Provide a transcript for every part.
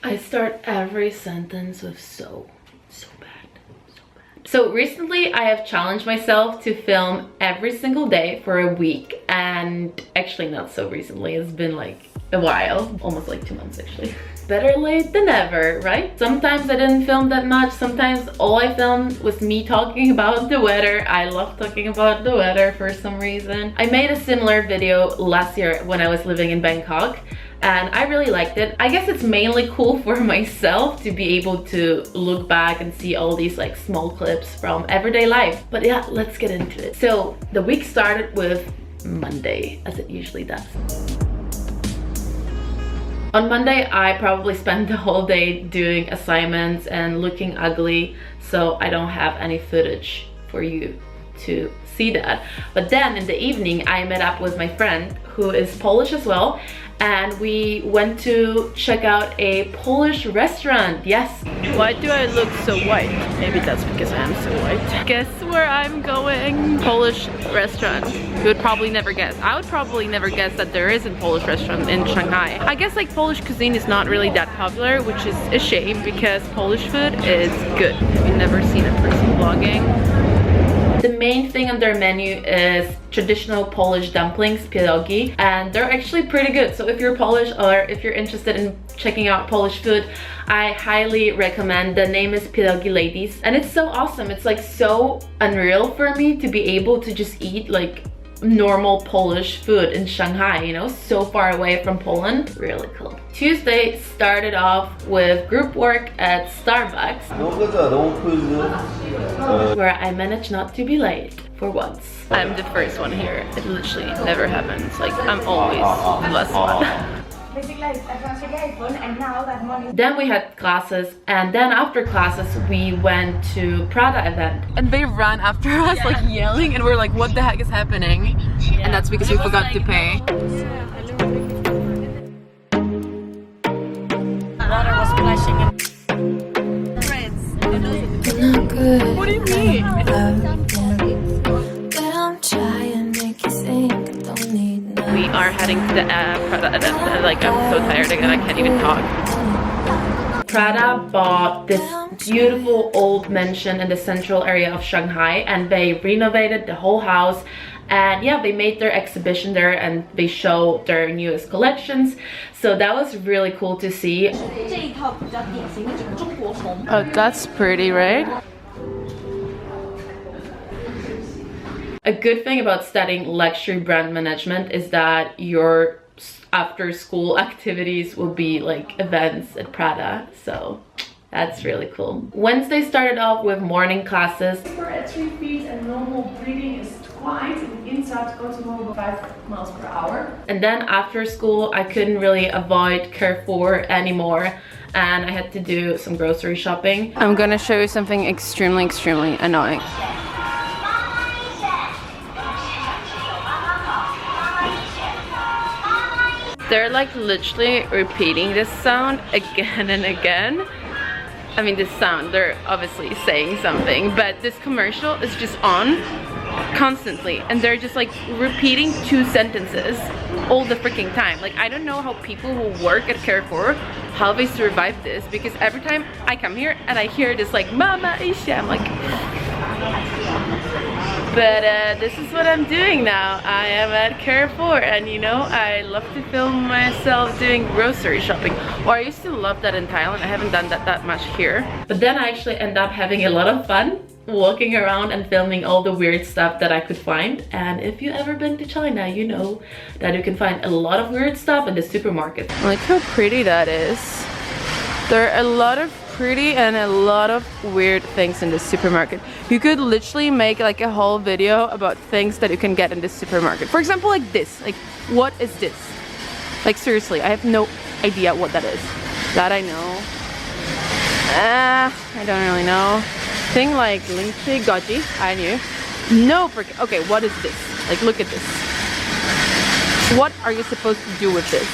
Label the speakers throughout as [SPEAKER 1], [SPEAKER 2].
[SPEAKER 1] I start every sentence with so bad. So recently I have challenged myself to film every single day for a week, and actually not so recently, it's been like a while, almost like 2 months actually. Better late than never, right? Sometimes I didn't film that much, sometimes all I filmed was me talking about the weather. I love talking about the weather for some reason. I made a similar video last year when I was living in Bangkok, and I really liked it. I guess it's mainly cool for myself to be able to look back and see all these like small clips from everyday life. But yeah, let's get into it. So the week started with Monday, as it usually does. On Monday, I probably spent the whole day doing assignments and looking ugly, so I don't have any footage for you to see that. But then in the evening, I met up with my friend who is Polish as well, and we went to check out a Polish restaurant. Yes. Why do I look so white? Maybe that's because I am so white. Guess where I'm going? Polish restaurant. You would probably never guess. I would probably never guess that there is a Polish restaurant in Shanghai. I guess like Polish cuisine is not really that popular, which is a shame because Polish food is good. I've never seen a person vlogging. The main thing on their menu is traditional Polish dumplings, pierogi, and they're actually pretty good. So if you're Polish or if you're interested in checking out Polish food, I highly recommend. The name is Pierogi Ladies, and it's so awesome. It's like so unreal for me to be able to just eat like normal Polish food in Shanghai, you know, so far away from Poland. Really cool. Tuesday started off with group work at Starbucks, where I managed not to be late for once. I'm the first one here. It literally never happens. Like, I'm always the last one. Then we had classes, and then after classes we went to Prada event, and they ran after us like yelling, and we're like, what the heck is happening? And that's because we forgot to pay.
[SPEAKER 2] Water was splashing in friends.
[SPEAKER 1] Not good.
[SPEAKER 2] What do you mean?
[SPEAKER 1] We are heading to the Prada event, and like I'm so tired again, I can't even talk. Prada bought this beautiful old mansion in the central area of Shanghai, and they renovated the whole house. And yeah, they made their exhibition there and they show their newest collections. So that was really cool to see. Oh, that's pretty, right? A good thing about studying luxury brand management is that your after school activities will be like events at Prada. So that's really cool. Wednesday started off with morning classes.
[SPEAKER 3] For at 3 feet and normal breathing is twice and inside go to normal 5 miles per hour.
[SPEAKER 1] And then after school I couldn't really avoid Carrefour anymore, and I had to do some grocery shopping. I'm gonna show you something extremely annoying. They're like literally repeating this sound again and again. I mean, this sound, they're obviously saying something, but this commercial is just on constantly, and they're just like repeating 2 sentences all the freaking time. Like, I don't know how people who work at Carrefour, how they survive this, because every time I come here and I hear this like Mama Isha, I'm like, but this is what I'm doing now. I am at Carrefour, and you know, I love to film myself doing grocery shopping. Or I used to love that in Thailand. I haven't done that much here. But then I actually end up having a lot of fun walking around and filming all the weird stuff that I could find. And if you ever been to China, you know that you can find a lot of weird stuff in the supermarket. Like how pretty that is. There are a lot of pretty and a lot of weird things in the supermarket. You could literally make like a whole video about things that you can get in the supermarket. For example, like this. Like, what is this? Like, seriously, I have no idea what that is. That I know. I don't really know. Thing like Limpy Goji, I knew. No, okay, what is this? Like, look at this. What are you supposed to do with this?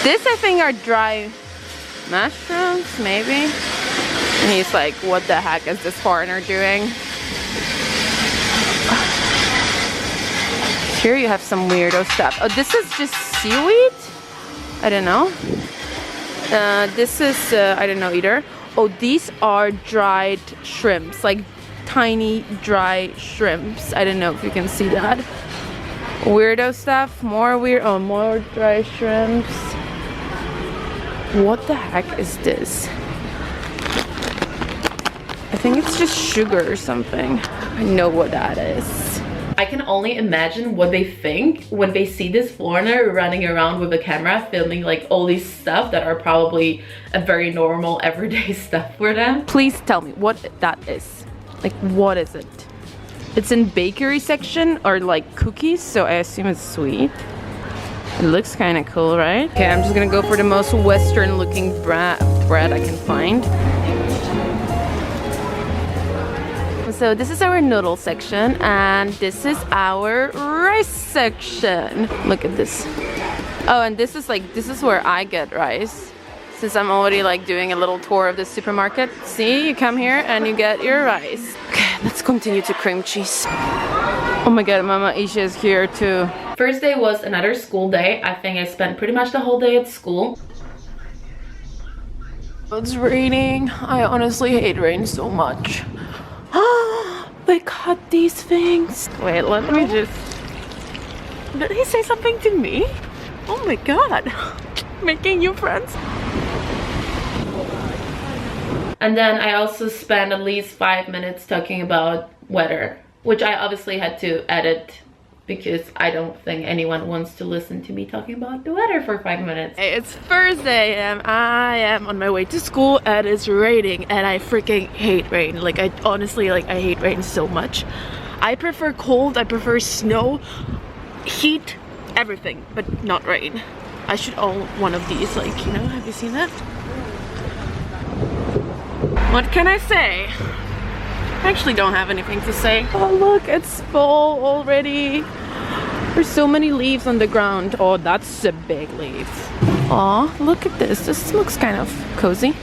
[SPEAKER 1] This, I think, are dry mushrooms, maybe? And he's like, what the heck is this foreigner doing? Here you have some weirdo stuff. Oh, this is just seaweed? I don't know. This is, I don't know either. Oh, these are dried shrimps, like tiny dry shrimps. I don't know if you can see that. Weirdo stuff, more weird, oh, more dry shrimps. What the heck is this? I think it's just sugar or something. I know what that is. I can only imagine what they think when they see this foreigner running around with a camera filming like all these stuff that are probably a very normal everyday stuff for them. Please tell me what that is. Like, what is it? It's in bakery section or like cookies, so I assume it's sweet. It looks kind of cool, right? Okay, I'm just gonna go for the most Western looking bread I can find. So this is our noodle section and this is our rice section. Look at this. Oh, and this is where I get rice. Since I'm already like doing a little tour of the supermarket. See, you come here and you get your rice. Okay, let's continue to cream cheese. Oh my god, Mama Isha is here too. First day was another school day. I think I spent pretty much the whole day at school. It's raining. I honestly hate rain so much. They cut these things. Wait, let me just... Did he say something to me? Oh my god. Making new friends. And then I also spent at least 5 minutes talking about weather, which I obviously had to edit because I don't think anyone wants to listen to me talking about the weather for 5 minutes. Hey, it's Thursday and I am on my way to school and it's raining and I freaking hate rain. Like, I honestly, like, I hate rain so much. I prefer cold, I prefer snow, heat, everything, but not rain. I should own one of these, like, you know, have you seen that? What can I say? I actually don't have anything to say. Oh look, it's fall already. There's so many leaves on the ground. Oh, that's a big leaf. Aw, look at this. This looks kind of cozy.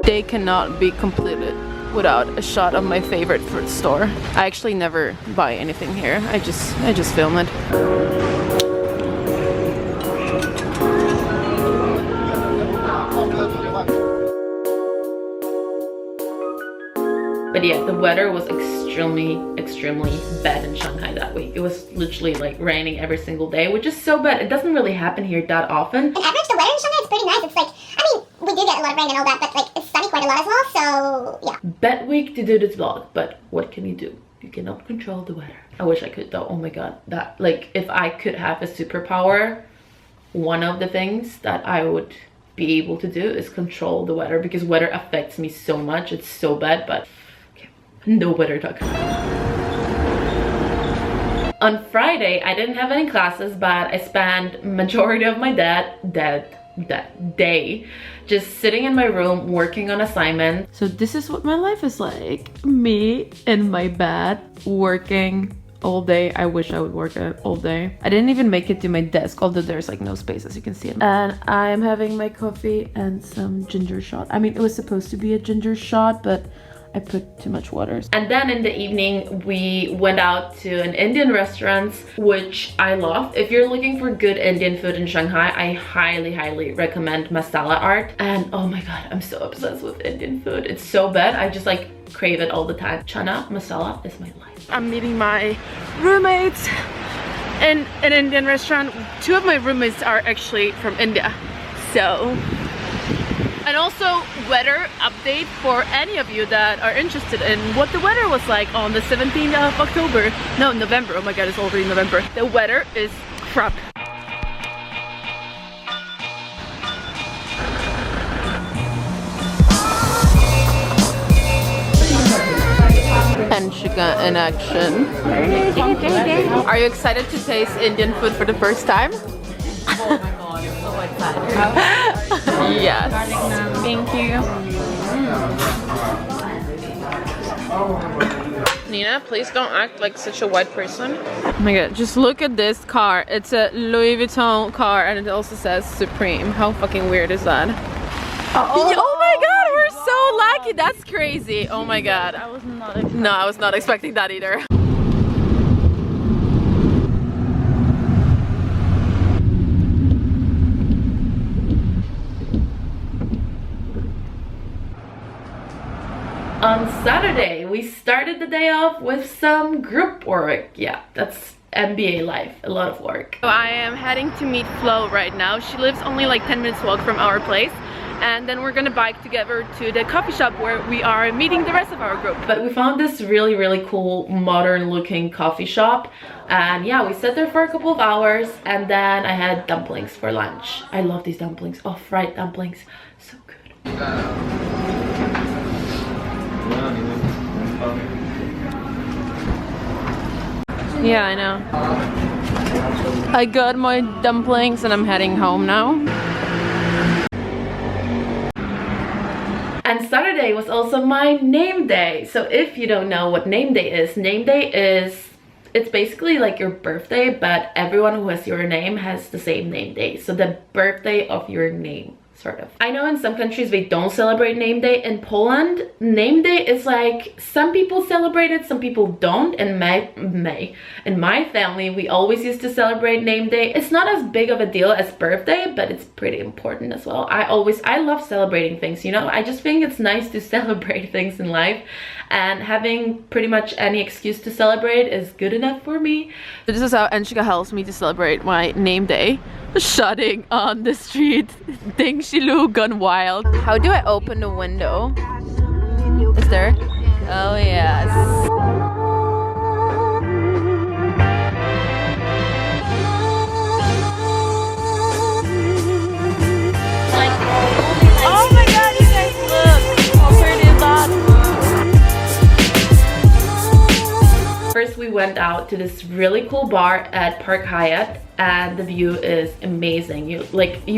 [SPEAKER 1] Day cannot be completed without a shot of my favorite fruit store. I actually never buy anything here. I just film it. But yeah, the weather was extremely bad in Shanghai that week. It was literally like raining every single day, which is so bad. It doesn't really happen here that often.
[SPEAKER 4] On average, the weather in Shanghai is pretty nice. It's like, I mean, we do get a lot of rain and all that, but like it's sunny quite a lot as well, so yeah.
[SPEAKER 1] Bad week to do this vlog, but what can you do? You cannot control the weather. I wish I could though. Oh my god, that, like, if I could have a superpower, one of the things that I would be able to do is control the weather, because weather affects me so much. It's so bad, but okay, no weather talk. On Friday, I didn't have any classes, but I spent majority of my that day just sitting in my room working on assignments. So this is what my life is like. Me in my bed working all day. I wish I would work all day. I didn't even make it to my desk, although there's like no space, as you can see. And I'm having my coffee and some ginger shot. I mean, it was supposed to be a ginger shot, but I put too much water. And then in the evening, we went out to an Indian restaurant, which I loved. If you're looking for good Indian food in Shanghai, I highly recommend Masala Art. And oh my god, I'm so obsessed with Indian food. It's so bad. I just like crave it all the time. Chana masala is my life. I'm meeting my roommates in an Indian restaurant. 2 of my roommates are actually from India. So... And also weather update for any of you that are interested in what the weather was like on the 17th of October. No, November. Oh my god, it's already November. The weather is crap. Penchika in action. Are you excited to taste Indian food for the first time? Oh my god, so excited. Yes. Thank you. Nina, please don't act like such a white person. Oh my god, just look at this car. It's a Louis Vuitton car and it also says Supreme. How fucking weird is that? Oh my god, we're so Okay, that's crazy. Oh my god.
[SPEAKER 2] I was not expecting.
[SPEAKER 1] No, I was not expecting that either. On Saturday, we started the day off with some group work. Yeah, that's MBA life, a lot of work. So I am heading to meet Flo right now. She lives only like 10 minutes walk from our place. And then we're gonna bike together to the coffee shop where we are meeting the rest of our group. But we found this really cool modern looking coffee shop. And yeah, we sat there for a couple of hours and then I had dumplings for lunch. I love these dumplings. Oh, fried dumplings, so good. Yeah, I know. I got my dumplings and I'm heading home now. And Saturday was also my name day. So if you don't know what name day is, it's basically like your birthday, but everyone who has your name has the same name day. So the birthday of your name. Sort of. I know in some countries they don't celebrate name day. In Poland, name day is like some people celebrate it, some people don't. In my family, we always used to celebrate name day. It's not as big of a deal as birthday, but it's pretty important as well. I love celebrating things, you know. I just think it's nice to celebrate things in life, and having pretty much any excuse to celebrate is good enough for me. So this is how Anshika helps me to celebrate my name day. Shutting on the street. Ding Shilu gone wild. How do I open the window? Is there? Oh yes.
[SPEAKER 2] Oh my god, you guys look how pretty that.
[SPEAKER 1] First we went out to this really cool bar at Park Hyatt. And the view is amazing. You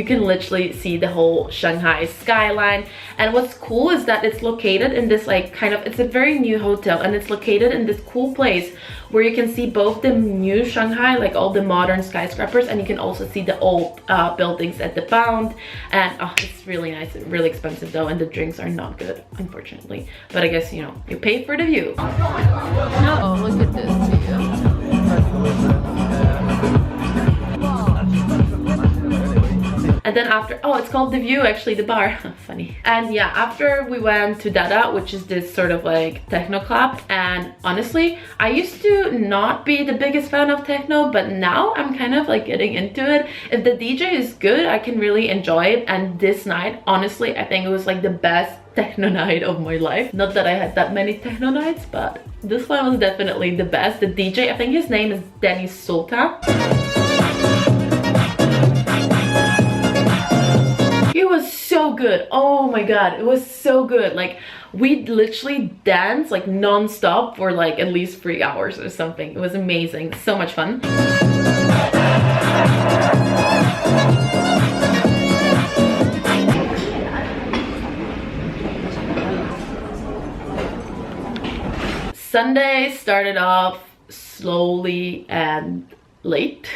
[SPEAKER 1] can literally see the whole Shanghai skyline. And what's cool is that it's located in this it's a very new hotel, and it's located in this cool place where you can see both the new Shanghai, like all the modern skyscrapers, and you can also see the old buildings at the bound. And oh, it's really nice. It's really expensive though, and the drinks are not good, unfortunately. But I guess, you know, you pay for the view. Oh, look at this view. And then after, oh, it's called The View, actually, the bar. Funny. And yeah, after we went to Dada, which is this sort of like techno club. And honestly, I used to not be the biggest fan of techno, but now I'm kind of like getting into it. If the DJ is good, I can really enjoy it. And this night, honestly, I think it was like the best techno night of my life. Not that I had that many techno nights, but this one was definitely the best. The DJ, I think his name is Dennis Sultan. It was so good. Oh my god, it was so good. Like, we literally danced like non-stop for like at least 3 hours or something. It was amazing. So much fun. Sunday started off slowly and late.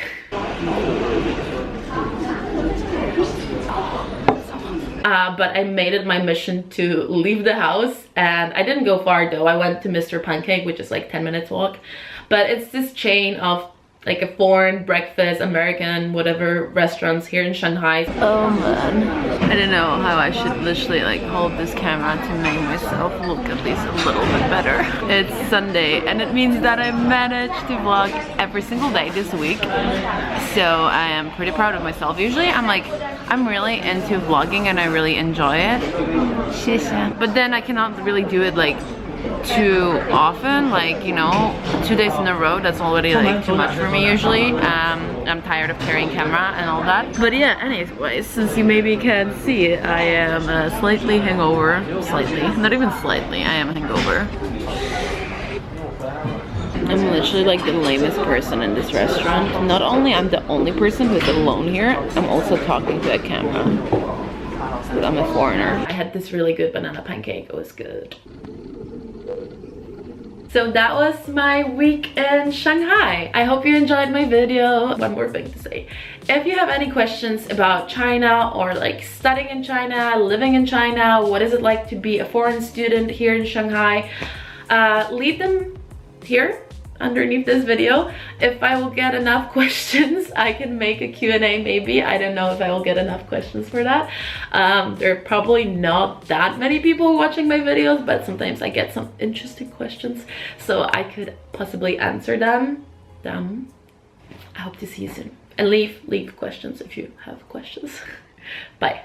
[SPEAKER 1] But I made it my mission to leave the house, and I didn't go far though. I went to Mr. Pancake, which is like 10 minutes walk, but it's this chain of like a foreign breakfast, American, whatever restaurants here in Shanghai. Oh man, I don't know how I should literally like hold this camera to make myself look at least a little bit better. It's Sunday, and it means that I managed to vlog every single day this week. So I am pretty proud of myself. Usually I'm really into vlogging and I really enjoy it. But then I cannot really do it like too often, like, you know, 2 days in a row. That's already like too much for me usually. I'm tired of carrying camera and all that. But yeah, anyways, since you maybe can't see it, I am slightly hangover. Slightly, not even slightly, I am a hangover. I'm literally like the lamest person in this restaurant. Not only I'm the only person who's alone here, I'm also talking to a camera. But I'm a foreigner. I had this really good banana pancake. It was good. So that was my week in Shanghai. I hope you enjoyed my video. One more thing to say. If you have any questions about China or like studying in China, living in China, what is it like to be a foreign student here in Shanghai, leave them here underneath this video. If I will get enough questions, I can make a Q&A maybe. I don't know if I will get enough questions for that. There are probably not that many people watching my videos, but sometimes I get some interesting questions, so I could possibly answer them. I hope to see you soon. And leave questions if you have questions. Bye.